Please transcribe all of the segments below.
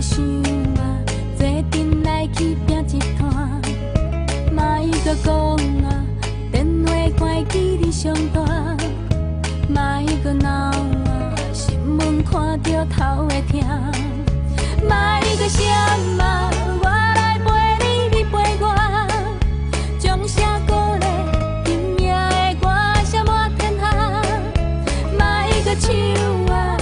想啊，做阵来去拼一摊，莫搁讲啊，电话关机你上大，莫搁闹啊，新闻看着头会痛，莫搁想啊，我来陪你，你陪我，将声鼓励拼命的歌声满天下，莫搁唱啊。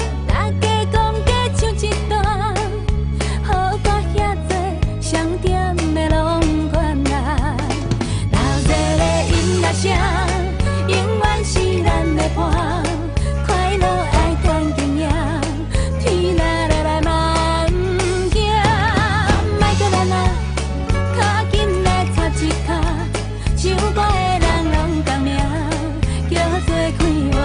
永远是咱的伴，快乐爱谈经验，天哪来来嘛不惊，莫搁咱啊，较紧来插一脚，唱歌的人拢共名，叫做开外。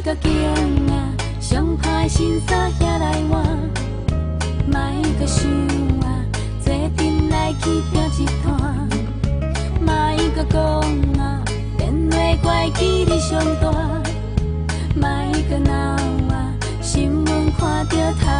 莫惊啊，上歹心衫遐来换，莫搁想啊，做阵来去拼一摊，莫搁讲啊，电话关机你上大，莫搁闹啊，新闻看着头。